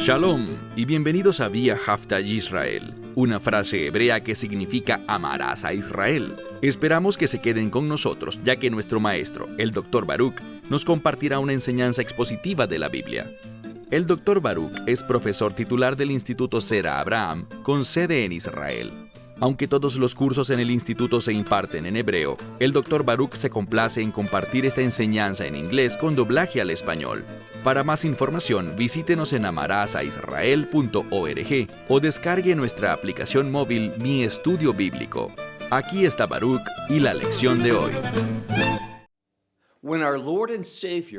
Shalom y bienvenidos a Vía Haftaj Israel, una frase hebrea que significa amarás a Israel. Esperamos que se queden con nosotros, ya que nuestro maestro, el Dr. Baruch, nos compartirá una enseñanza expositiva de la Biblia. El Dr. Baruch es profesor titular del Instituto Zera Abraham, con sede en Israel. Aunque todos los cursos en el instituto se imparten en hebreo, el Dr. Baruch se complace en compartir esta enseñanza en inglés con doblaje al español. Para más información, visítenos en amarasaisrael.org o descargue nuestra aplicación móvil Mi Estudio Bíblico. Aquí está Baruch y la lección de hoy.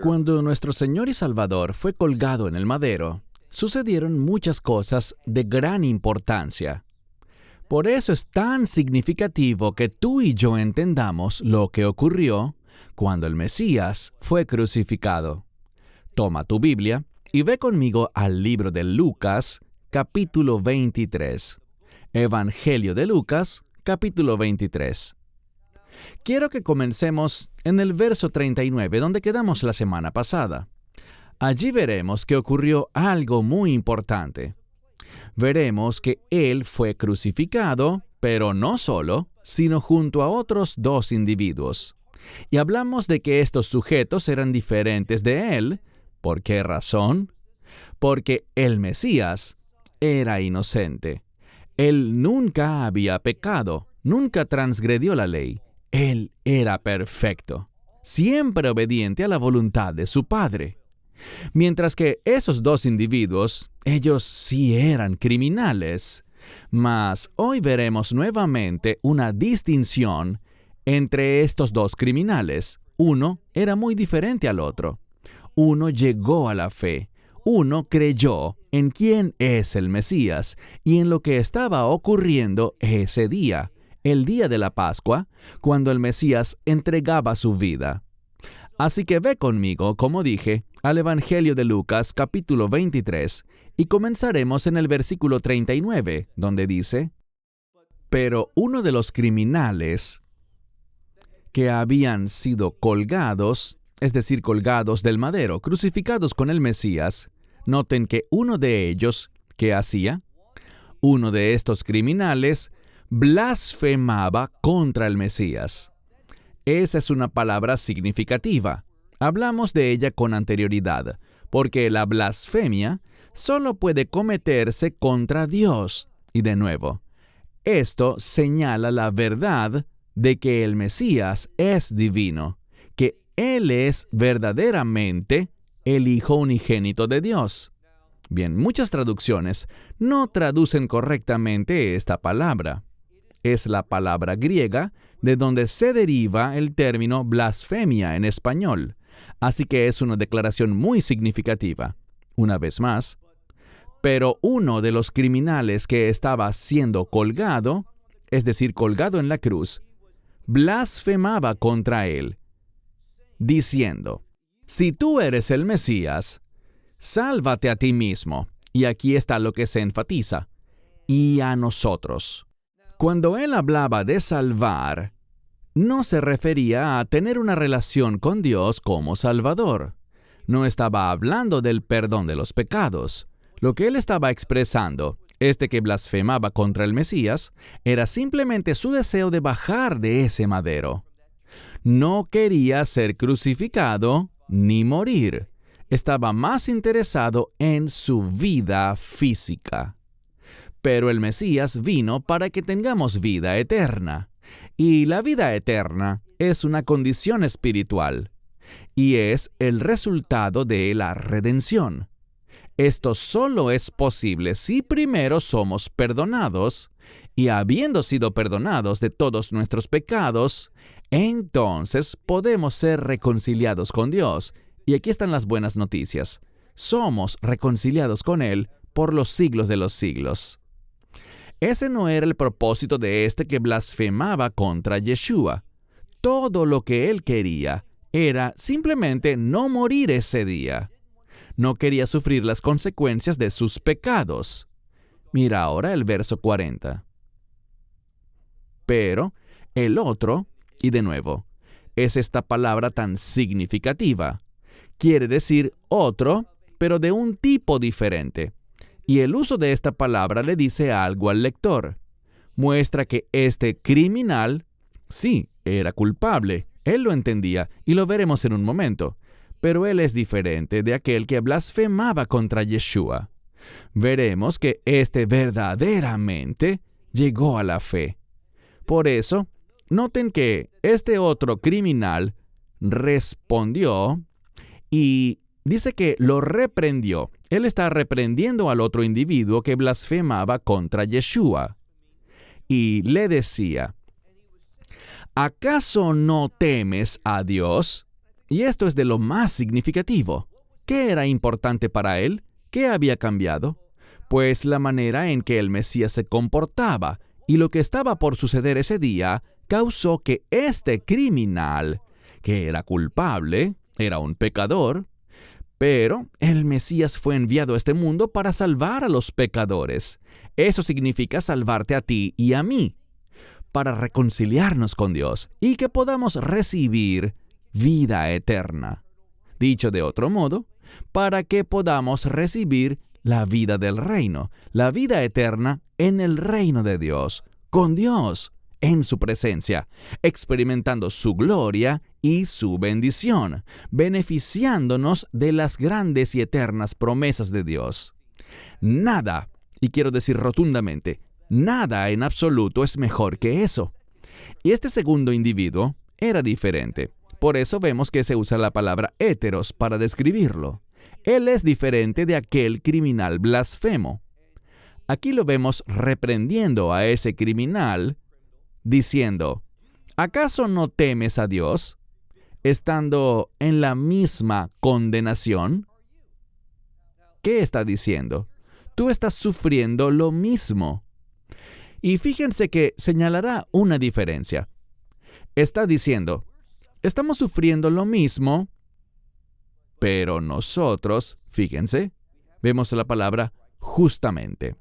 Cuando nuestro Señor y Salvador fue colgado en el madero, sucedieron muchas cosas de gran importancia. Por eso es tan significativo que tú y yo entendamos lo que ocurrió cuando el Mesías fue crucificado. Toma tu Biblia y ve conmigo al libro de Lucas, capítulo 23. Evangelio de Lucas, capítulo 23. Quiero que comencemos en el verso 39, donde quedamos la semana pasada. Allí veremos que ocurrió algo muy importante. Veremos que Él fue crucificado, pero no solo, sino junto a otros dos individuos. Y hablamos de que estos sujetos eran diferentes de Él. ¿Por qué razón? Porque el Mesías era inocente. Él nunca había pecado, nunca transgredió la ley. Él era perfecto, siempre obediente a la voluntad de su Padre. Mientras que esos dos individuos, ellos sí eran criminales. Mas hoy veremos nuevamente una distinción entre estos dos criminales. Uno era muy diferente al otro. Uno llegó a la fe. Uno creyó en quién es el Mesías y en lo que estaba ocurriendo ese día, el día de la Pascua, cuando el Mesías entregaba su vida. Así que ve conmigo, como dije, al Evangelio de Lucas, capítulo 23, y comenzaremos en el versículo 39, donde dice: Pero uno de los criminales que habían sido colgados, es decir, colgados del madero, crucificados con el Mesías, noten que uno de ellos, ¿qué hacía? Uno de estos criminales blasfemaba contra el Mesías. Esa es una palabra significativa. Hablamos de ella con anterioridad, porque la blasfemia solo puede cometerse contra Dios. Y de nuevo, esto señala la verdad de que el Mesías es divino, que Él es verdaderamente el Hijo unigénito de Dios. Bien, muchas traducciones no traducen correctamente esta palabra. Es la palabra griega de donde se deriva el término blasfemia en español. Así que es una declaración muy significativa. Una vez más, pero uno de los criminales que estaba siendo colgado, es decir, colgado en la cruz, blasfemaba contra él, diciendo: Si tú eres el Mesías, sálvate a ti mismo. Y aquí está lo que se enfatiza: y a nosotros. Cuando él hablaba de salvar, no se refería a tener una relación con Dios como Salvador. No estaba hablando del perdón de los pecados. Lo que él estaba expresando, que blasfemaba contra el Mesías, era simplemente su deseo de bajar de ese madero. No quería ser crucificado ni morir. Estaba más interesado en su vida física. Pero el Mesías vino para que tengamos vida eterna. Y la vida eterna es una condición espiritual. Y es el resultado de la redención. Esto solo es posible si primero somos perdonados, y habiendo sido perdonados de todos nuestros pecados, entonces podemos ser reconciliados con Dios. Y aquí están las buenas noticias. Somos reconciliados con Él por los siglos de los siglos. Ese no era el propósito de que blasfemaba contra Yeshua. Todo lo que él quería era simplemente no morir ese día. No quería sufrir las consecuencias de sus pecados. Mira ahora el verso 40. Pero el otro, y de nuevo, es esta palabra tan significativa. Quiere decir otro, pero de un tipo diferente. Y el uso de esta palabra le dice algo al lector. Muestra que este criminal, sí, era culpable. Él lo entendía y lo veremos en un momento. Pero él es diferente de aquel que blasfemaba contra Yeshua. Veremos que este verdaderamente llegó a la fe. Por eso, noten que este otro criminal respondió y dice que lo reprendió. Él está reprendiendo al otro individuo que blasfemaba contra Yeshua. Y le decía, ¿acaso no temes a Dios? Y esto es de lo más significativo. ¿Qué era importante para él? ¿Qué había cambiado? Pues la manera en que el Mesías se comportaba y lo que estaba por suceder ese día causó que este criminal, que era culpable, era un pecador, pero el Mesías fue enviado a este mundo para salvar a los pecadores. Eso significa salvarte a ti y a mí, para reconciliarnos con Dios y que podamos recibir vida eterna. Dicho de otro modo, para que podamos recibir la vida del reino, la vida eterna en el reino de Dios, con Dios, en su presencia, experimentando su gloria y su bendición, beneficiándonos de las grandes y eternas promesas de Dios. Nada, y quiero decir rotundamente, nada en absoluto es mejor que eso. Y este segundo individuo era diferente. Por eso vemos que se usa la palabra héteros para describirlo. Él es diferente de aquel criminal blasfemo. Aquí lo vemos reprendiendo a ese criminal, diciendo, ¿acaso no temes a Dios, estando en la misma condenación? ¿Qué está diciendo? Tú estás sufriendo lo mismo. Y fíjense que señalará una diferencia. Está diciendo, estamos sufriendo lo mismo, pero nosotros, fíjense, vemos la palabra justamente.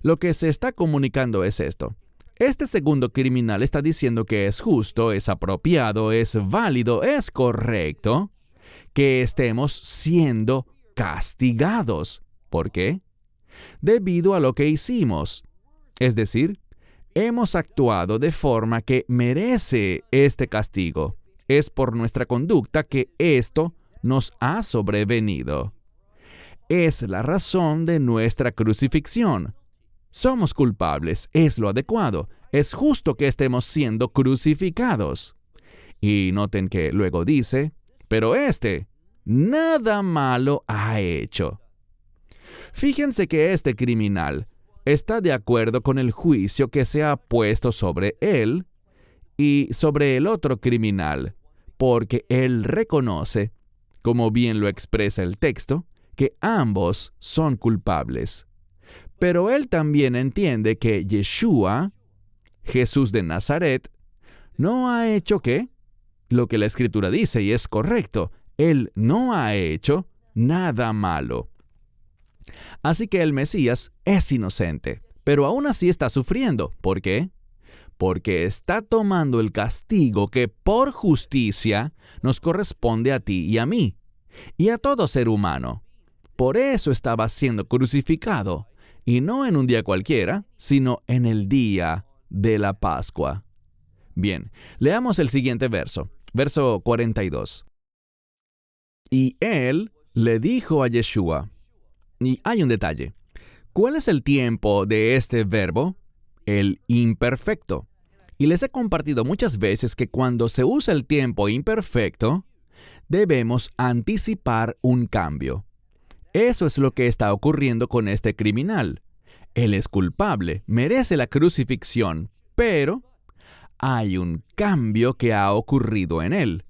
Lo que se está comunicando es esto. Este segundo criminal está diciendo que es justo, es apropiado, es válido, es correcto que estemos siendo castigados. ¿Por qué? Debido a lo que hicimos. Es decir, hemos actuado de forma que merece este castigo. Es por nuestra conducta que esto nos ha sobrevenido. Es la razón de nuestra crucifixión. Somos culpables, es lo adecuado, es justo que estemos siendo crucificados. Y noten que luego dice, pero nada malo ha hecho. Fíjense que este criminal está de acuerdo con el juicio que se ha puesto sobre él y sobre el otro criminal, porque él reconoce, como bien lo expresa el texto, que ambos son culpables. Pero él también entiende que Yeshua, Jesús de Nazaret, no ha hecho ¿qué? Lo que la Escritura dice y es correcto. Él no ha hecho nada malo. Así que el Mesías es inocente, pero aún así está sufriendo. ¿Por qué? Porque está tomando el castigo que por justicia nos corresponde a ti y a mí, y a todo ser humano. Por eso estaba siendo crucificado, y no en un día cualquiera, sino en el día de la Pascua. Bien, leamos el siguiente verso, verso 42. Y él le dijo a Yeshua, y hay un detalle. ¿Cuál es el tiempo de este verbo? El imperfecto. Y les he compartido muchas veces que cuando se usa el tiempo imperfecto, debemos anticipar un cambio. Eso es lo que está ocurriendo con este criminal. Él es culpable, merece la crucifixión, pero hay un cambio que ha ocurrido en él.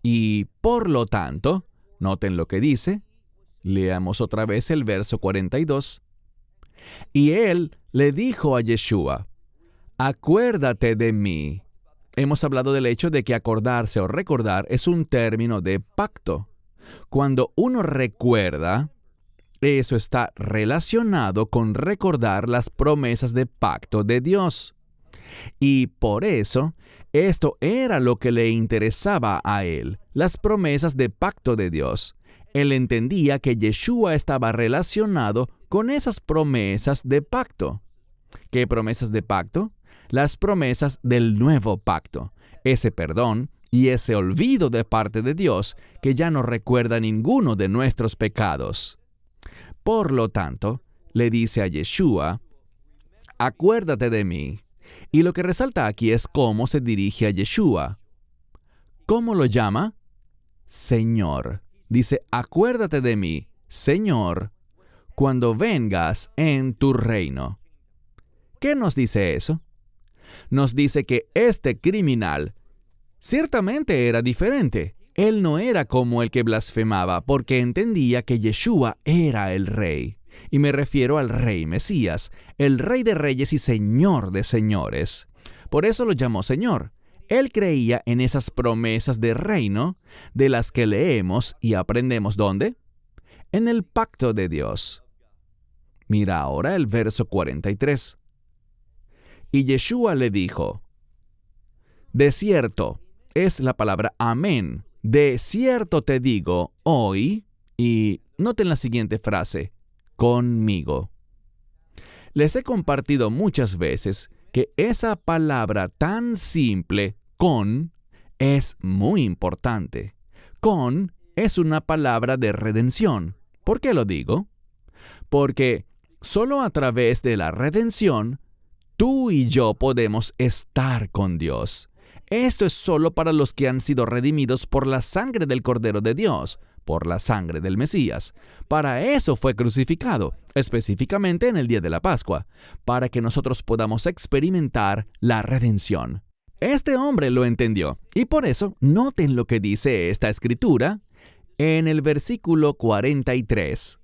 Y por lo tanto, noten lo que dice. Leamos otra vez el verso 42. Y él le dijo a Yeshua, acuérdate de mí. Hemos hablado del hecho de que acordarse o recordar es un término de pacto. Cuando uno recuerda, eso está relacionado con recordar las promesas de pacto de Dios. Y por eso, esto era lo que le interesaba a él, las promesas de pacto de Dios. Él entendía que Yeshua estaba relacionado con esas promesas de pacto. ¿Qué promesas de pacto? Las promesas del nuevo pacto, ese perdón y ese olvido de parte de Dios que ya no recuerda ninguno de nuestros pecados. Por lo tanto, le dice a Yeshua, acuérdate de mí. Y lo que resalta aquí es cómo se dirige a Yeshua. ¿Cómo lo llama? Señor. Dice, acuérdate de mí, Señor, cuando vengas en tu reino. ¿Qué nos dice eso? Nos dice que este criminal ciertamente era diferente. Él no era como el que blasfemaba porque entendía que Yeshua era el Rey. Y me refiero al Rey Mesías, el Rey de Reyes y Señor de Señores. Por eso lo llamó Señor. Él creía en esas promesas de reino de las que leemos y aprendemos ¿dónde? En el pacto de Dios. Mira ahora el verso 43. Y Yeshua le dijo, de cierto, es la palabra amén. De cierto te digo hoy, y noten la siguiente frase, conmigo. Les he compartido muchas veces que esa palabra tan simple, con, es muy importante. Con es una palabra de redención. ¿Por qué lo digo? Porque solo a través de la redención, tú y yo podemos estar con Dios. Esto es solo para los que han sido redimidos por la sangre del Cordero de Dios, por la sangre del Mesías. Para eso fue crucificado, específicamente en el día de la Pascua, para que nosotros podamos experimentar la redención. Este hombre lo entendió, y por eso noten lo que dice esta escritura en el versículo 43.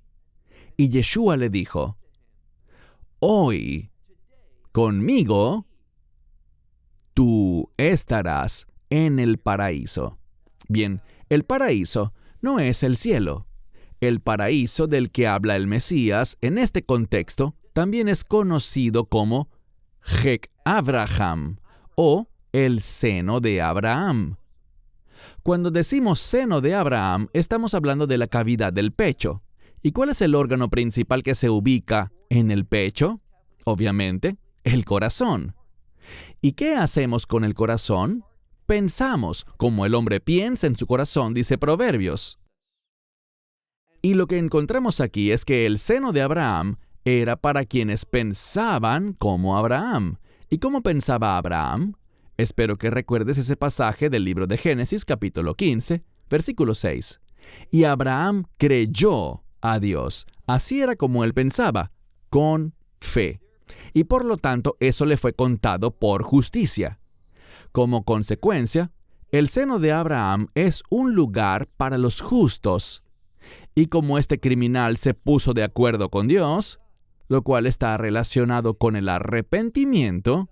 Y Yeshua le dijo, hoy, conmigo, tú estarás en el paraíso. Bien, el paraíso no es el cielo. El paraíso del que habla el Mesías en este contexto también es conocido como Hek Abraham o el seno de Abraham. Cuando decimos seno de Abraham, estamos hablando de la cavidad del pecho. ¿Y cuál es el órgano principal que se ubica en el pecho? Obviamente, el corazón. ¿Y qué hacemos con el corazón? Pensamos, como el hombre piensa en su corazón, dice Proverbios. Y lo que encontramos aquí es que el seno de Abraham era para quienes pensaban como Abraham. ¿Y cómo pensaba Abraham? Espero que recuerdes ese pasaje del libro de Génesis, capítulo 15, versículo 6. Y Abraham creyó a Dios. Así era como él pensaba, con fe. Y por lo tanto, eso le fue contado por justicia. Como consecuencia, el seno de Abraham es un lugar para los justos. Y como este criminal se puso de acuerdo con Dios, lo cual está relacionado con el arrepentimiento,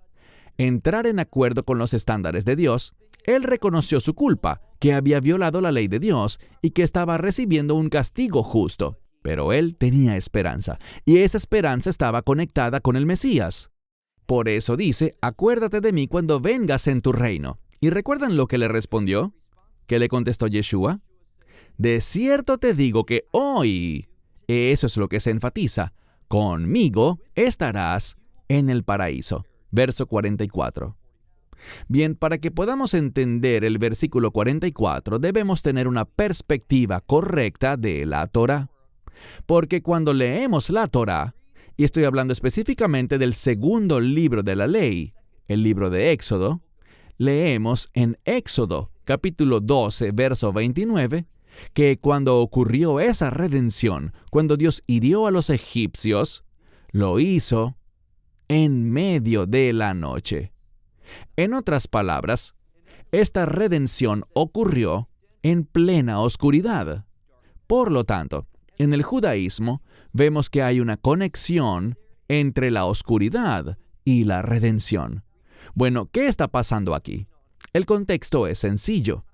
entrar en acuerdo con los estándares de Dios, él reconoció su culpa, que había violado la ley de Dios y que estaba recibiendo un castigo justo. Pero él tenía esperanza, y esa esperanza estaba conectada con el Mesías. Por eso dice, acuérdate de mí cuando vengas en tu reino. ¿Y recuerdan lo que le respondió? ¿Qué le contestó Yeshua? De cierto te digo que hoy, eso es lo que se enfatiza, conmigo estarás en el paraíso. Verso 44. Bien, para que podamos entender el versículo 44, debemos tener una perspectiva correcta de la Torá. Porque cuando leemos la Torá, y estoy hablando específicamente del segundo libro de la ley, el libro de Éxodo, leemos en Éxodo, capítulo 12, verso 29, que cuando ocurrió esa redención, cuando Dios hirió a los egipcios, lo hizo en medio de la noche. En otras palabras, esta redención ocurrió en plena oscuridad. Por lo tanto, en el judaísmo vemos que hay una conexión entre la oscuridad y la redención. Bueno, ¿qué está pasando aquí? El contexto es sencillo.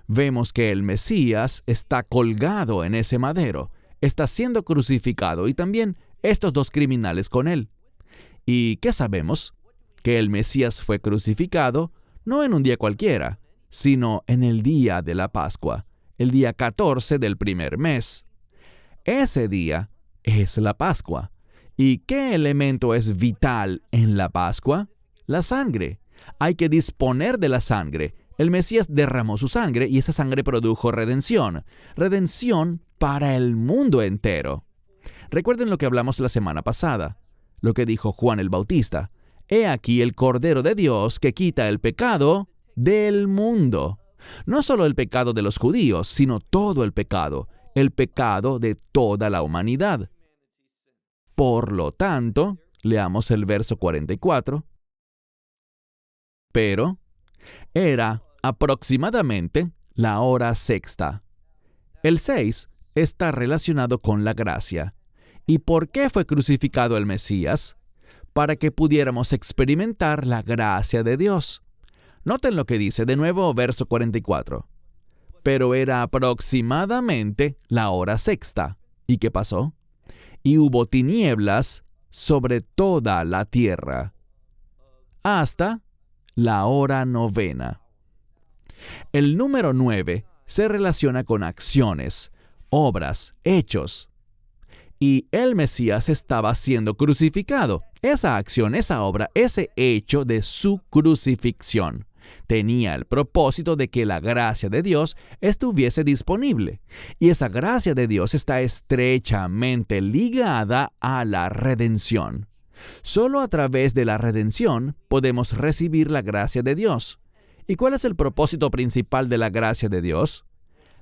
Vemos que el Mesías está colgado en ese madero, está siendo crucificado y también estos dos criminales con él. ¿Y qué sabemos? Que el Mesías fue crucificado no en un día cualquiera, sino en el día de la Pascua, el día 14 del primer mes. Ese día es la Pascua, ¿Y qué elemento es vital en la Pascua? La sangre. Hay que disponer de la sangre. El Mesías derramó su sangre y esa sangre produjo redención. Redención para el mundo entero. Recuerden lo que hablamos la semana pasada, lo que dijo Juan el Bautista. He aquí el Cordero de Dios que quita el pecado del mundo. No solo el pecado de los judíos, sino todo el pecado de toda la humanidad. Por lo tanto, leamos el verso 44. Pero era aproximadamente la hora sexta. El 6 está relacionado con la gracia. ¿Y por qué fue crucificado el Mesías? Para que pudiéramos experimentar la gracia de Dios. Noten lo que dice de nuevo, verso 44. Pero era aproximadamente la hora sexta. ¿Y qué pasó? Y hubo tinieblas sobre toda la tierra, hasta la hora novena. El número 9 se relaciona con acciones, obras, hechos. Y el Mesías estaba siendo crucificado. Esa acción, esa obra, ese hecho de su crucifixión tenía el propósito de que la gracia de Dios estuviese disponible. Y esa gracia de Dios está estrechamente ligada a la redención. Solo a través de la redención podemos recibir la gracia de Dios. ¿Y cuál es el propósito principal de la gracia de Dios?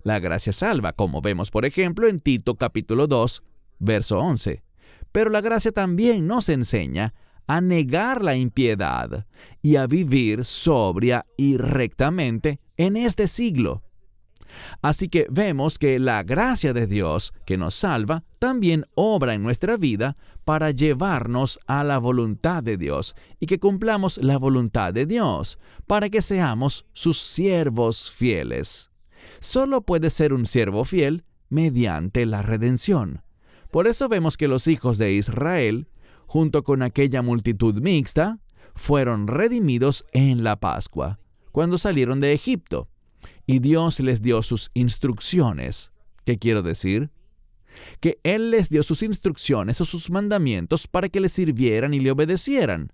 La gracia salva, como vemos por ejemplo en Tito capítulo 2, verso 11. Pero la gracia también nos enseña a negar la impiedad y a vivir sobria y rectamente en este siglo. Así que vemos que la gracia de Dios que nos salva también obra en nuestra vida para llevarnos a la voluntad de Dios y que cumplamos la voluntad de Dios para que seamos sus siervos fieles. Solo puede ser un siervo fiel mediante la redención. Por eso vemos que los hijos de Israel, junto con aquella multitud mixta, fueron redimidos en la Pascua, cuando salieron de Egipto. Y Dios les dio sus instrucciones. ¿Qué quiero decir? Que Él les dio sus instrucciones o sus mandamientos para que le sirvieran y le obedecieran.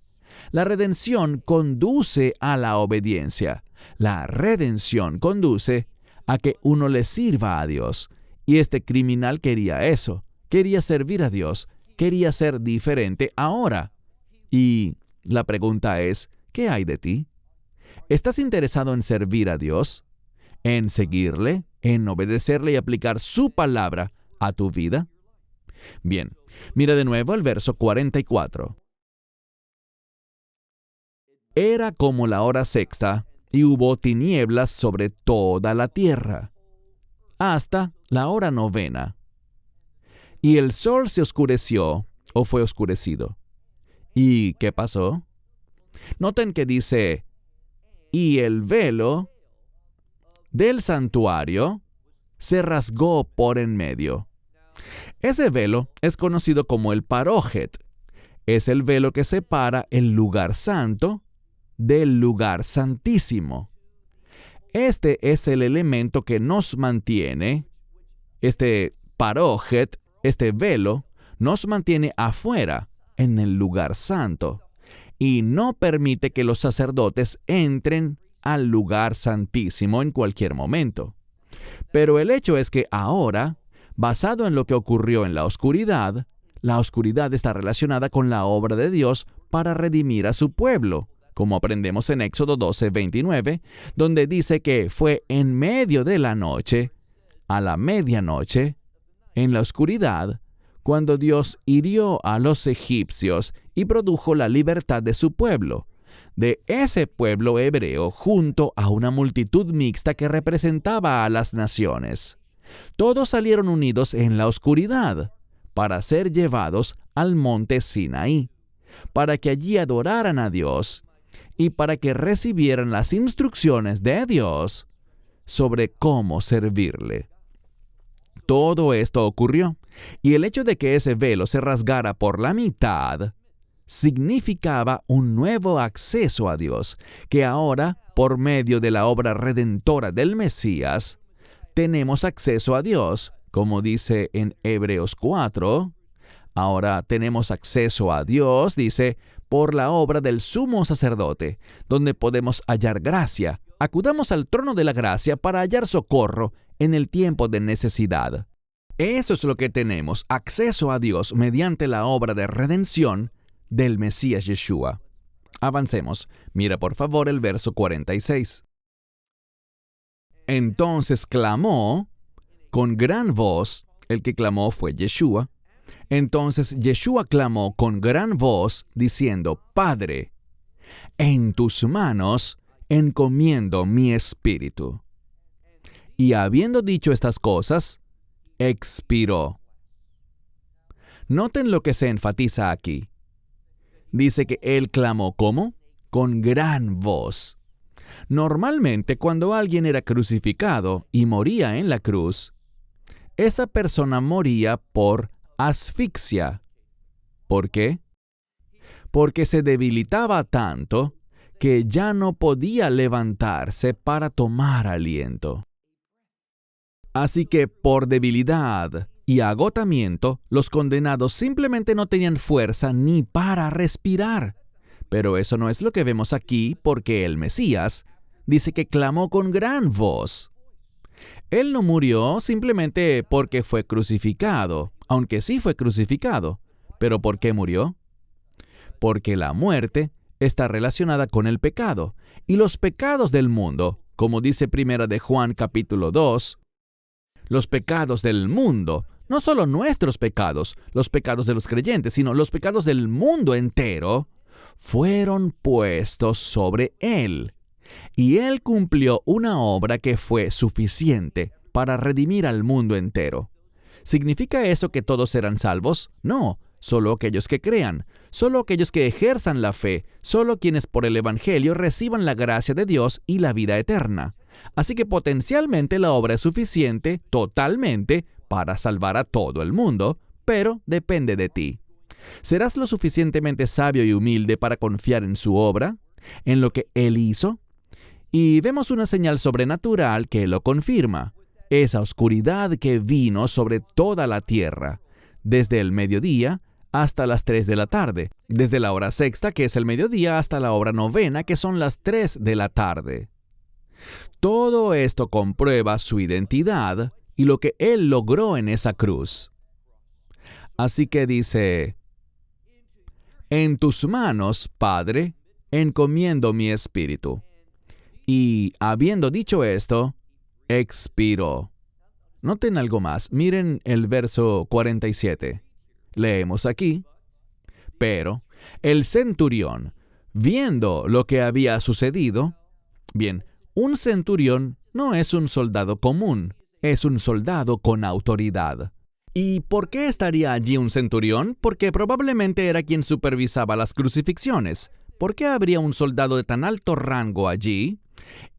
La redención conduce a la obediencia. La redención conduce a que uno le sirva a Dios. Y este criminal quería eso. Quería servir a Dios. Quería ser diferente ahora. Y la pregunta es, ¿qué hay de ti? ¿Estás interesado en servir a Dios? ¿En seguirle? ¿En obedecerle y aplicar su palabra a tu vida? Bien, mira de nuevo el verso 44. Era como la hora sexta, y hubo tinieblas sobre toda la tierra, hasta la hora novena. Y el sol se oscureció, o fue oscurecido. ¿Y qué pasó? Noten que dice, y el velo del santuario se rasgó por en medio. Ese velo es conocido como el parójet. Es el velo que separa el lugar santo del lugar santísimo. Este es el elemento que nos mantiene, este parójet, este velo, nos mantiene afuera, en el lugar santo, y no permite que los sacerdotes entren al lugar santísimo en cualquier momento. Pero el hecho es que ahora, basado en lo que ocurrió en la oscuridad está relacionada con la obra de Dios para redimir a su pueblo, como aprendemos en Éxodo 12:29, donde dice que fue en medio de la noche, a la medianoche, en la oscuridad, cuando Dios hirió a los egipcios y produjo la libertad de su pueblo, de ese pueblo hebreo junto a una multitud mixta que representaba a las naciones. Todos salieron unidos en la oscuridad para ser llevados al monte Sinaí, para que allí adoraran a Dios y para que recibieran las instrucciones de Dios sobre cómo servirle. Todo esto ocurrió, y el hecho de que ese velo se rasgara por la mitad significaba un nuevo acceso a Dios, que ahora, por medio de la obra redentora del Mesías, tenemos acceso a Dios, como dice en Hebreos 4, Ahora tenemos acceso a Dios, dice, por la obra del sumo sacerdote, donde podemos hallar gracia. Acudamos al trono de la gracia para hallar socorro en el tiempo de necesidad. Eso es lo que tenemos, acceso a Dios mediante la obra de redención del Mesías Yeshua. Avancemos. Mira por favor el verso 46. Entonces clamó con gran voz, el que clamó fue Yeshua. Entonces Yeshua clamó con gran voz, diciendo, Padre, en tus manos encomiendo mi espíritu. Y habiendo dicho estas cosas, expiró. Noten lo que se enfatiza aquí. Dice que él clamó ¿cómo? Con gran voz. Normalmente cuando alguien era crucificado y moría en la cruz, esa persona moría por asfixia. ¿Por qué? Porque se debilitaba tanto que ya no podía levantarse para tomar aliento. Así que por debilidad y agotamiento, los condenados simplemente no tenían fuerza ni para respirar. Pero eso no es lo que vemos aquí, porque el Mesías dice que clamó con gran voz. Él no murió simplemente porque fue crucificado, aunque sí fue crucificado. ¿Pero por qué murió? Porque la muerte está relacionada con el pecado, y los pecados del mundo, como dice 1 de Juan capítulo 2, los pecados del mundo, no solo nuestros pecados, los pecados de los creyentes, sino los pecados del mundo entero, fueron puestos sobre Él. Y Él cumplió una obra que fue suficiente para redimir al mundo entero. ¿Significa eso que todos serán salvos? No, solo aquellos que crean, solo aquellos que ejerzan la fe, solo quienes por el Evangelio reciban la gracia de Dios y la vida eterna. Así que potencialmente la obra es suficiente, totalmente, para salvar a todo el mundo, pero depende de ti. ¿Serás lo suficientemente sabio y humilde para confiar en su obra, en lo que Él hizo? Y vemos una señal sobrenatural que lo confirma, esa oscuridad que vino sobre toda la tierra, desde el mediodía hasta las 3 de la tarde, desde la hora sexta, que es el mediodía, hasta la hora novena, que son las 3 de la tarde. Todo esto comprueba su identidad y lo que Él logró en esa cruz. Así que dice, en tus manos, Padre, encomiendo mi espíritu. Y habiendo dicho esto, expiró. Noten algo más. Miren el verso 47. Leemos aquí. Pero el centurión, viendo lo que había sucedido, bien, un centurión no es un soldado común, es un soldado con autoridad. ¿Y por qué estaría allí un centurión? Porque probablemente era quien supervisaba las crucifixiones. ¿Por qué habría un soldado de tan alto rango allí?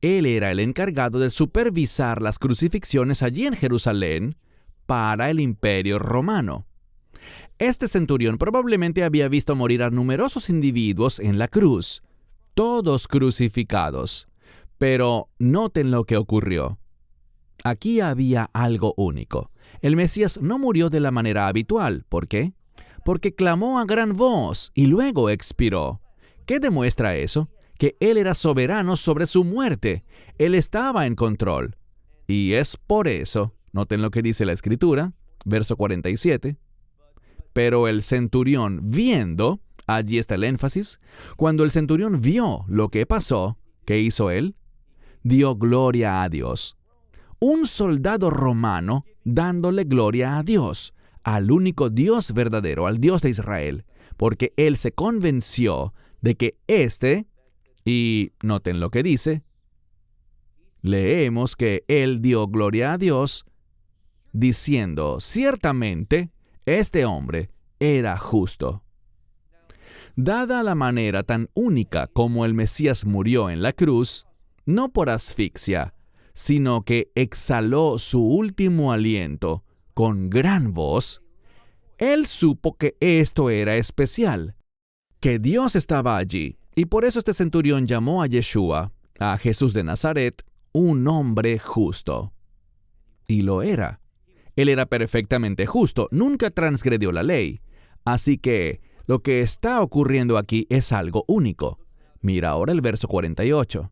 Él era el encargado de supervisar las crucifixiones allí en Jerusalén para el Imperio Romano. Este centurión probablemente había visto morir a numerosos individuos en la cruz, todos crucificados. Pero noten lo que ocurrió. Aquí había algo único. El Mesías no murió de la manera habitual. ¿Por qué? Porque clamó a gran voz y luego expiró. ¿Qué demuestra eso? Que Él era soberano sobre su muerte. Él estaba en control. Y es por eso, noten lo que dice la Escritura, verso 47. Pero el centurión viendo, allí está el énfasis, cuando el centurión vio lo que pasó, ¿qué hizo él? Dio gloria a Dios. Un soldado romano dándole gloria a Dios, al único Dios verdadero, al Dios de Israel, porque él se convenció de que y noten lo que dice, leemos que él dio gloria a Dios, diciendo, ciertamente, este hombre era justo. Dada la manera tan única como el Mesías murió en la cruz, no por asfixia, sino que exhaló su último aliento con gran voz, él supo que esto era especial, que Dios estaba allí, y por eso este centurión llamó a Yeshua, a Jesús de Nazaret, un hombre justo. Y lo era. Él era perfectamente justo, nunca transgredió la ley. Así que lo que está ocurriendo aquí es algo único. Mira ahora el verso 48.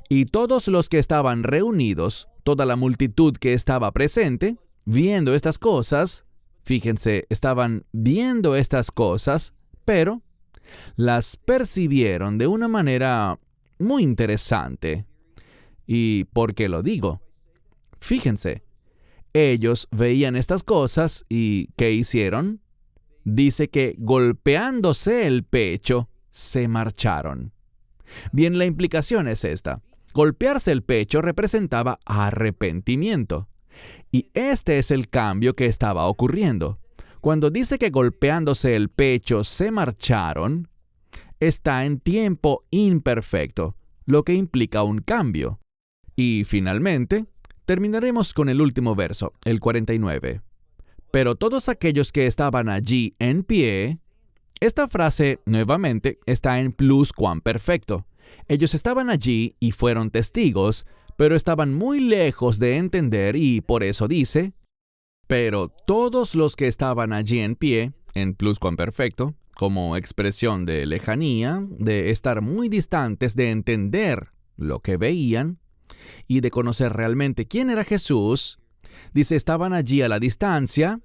Y todos los que estaban reunidos, toda la multitud que estaba presente, viendo estas cosas, fíjense, estaban viendo estas cosas, pero las percibieron de una manera muy interesante. ¿Y por qué lo digo? Fíjense, ellos veían estas cosas y ¿qué hicieron? Dice que golpeándose el pecho, se marcharon. Bien, la implicación es esta. Golpearse el pecho representaba arrepentimiento. Y este es el cambio que estaba ocurriendo. Cuando dice que golpeándose el pecho se marcharon, está en tiempo imperfecto, lo que implica un cambio. Y finalmente, terminaremos con el último verso, el 49. Pero todos aquellos que estaban allí en pie, esta frase nuevamente está en pluscuamperfecto. Ellos estaban allí y fueron testigos, pero estaban muy lejos de entender y por eso dice, pero todos los que estaban allí en pie, en pluscuamperfecto, como expresión de lejanía, de estar muy distantes de entender lo que veían y de conocer realmente quién era Jesús, dice, estaban allí a la distancia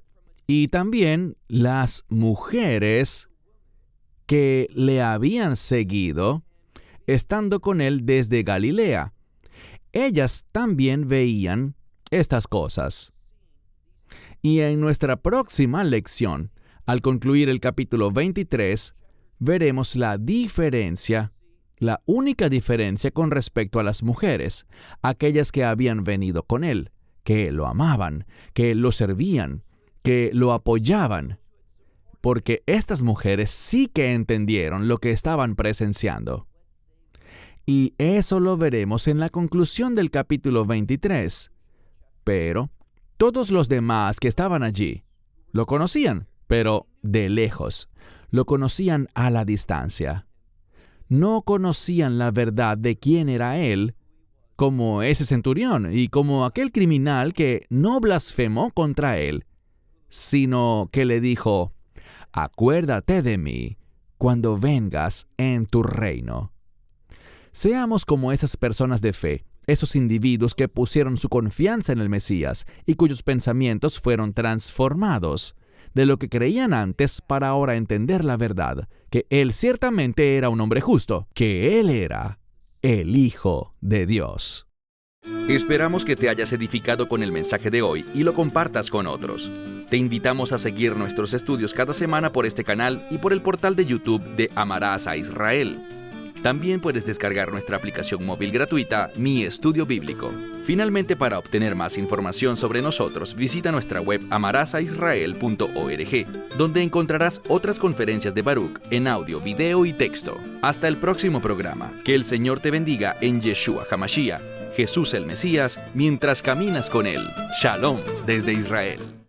y también las mujeres que le habían seguido, estando con él desde Galilea. Ellas también veían estas cosas. Y en nuestra próxima lección, al concluir el capítulo 23, veremos la diferencia, la única diferencia con respecto a las mujeres, aquellas que habían venido con él, que lo amaban, que lo servían, que lo apoyaban, porque estas mujeres sí que entendieron lo que estaban presenciando. Y eso lo veremos en la conclusión del capítulo 23. Pero todos los demás que estaban allí lo conocían, pero de lejos. Lo conocían a la distancia. No conocían la verdad de quién era él, como ese centurión y como aquel criminal que no blasfemó contra él, sino que le dijo, «Acuérdate de mí cuando vengas en tu reino». Seamos como esas personas de fe, esos individuos que pusieron su confianza en el Mesías y cuyos pensamientos fueron transformados de lo que creían antes para ahora entender la verdad, que Él ciertamente era un hombre justo, que Él era el Hijo de Dios. Esperamos que te hayas edificado con el mensaje de hoy y lo compartas con otros. Te invitamos a seguir nuestros estudios cada semana por este canal y por el portal de YouTube de Amarás a Israel. También puedes descargar nuestra aplicación móvil gratuita, Mi Estudio Bíblico. Finalmente, para obtener más información sobre nosotros, visita nuestra web amarasaisrael.org, donde encontrarás otras conferencias de Baruch en audio, video y texto. Hasta el próximo programa. Que el Señor te bendiga en Yeshua HaMashiach, Jesús el Mesías, mientras caminas con Él. Shalom desde Israel.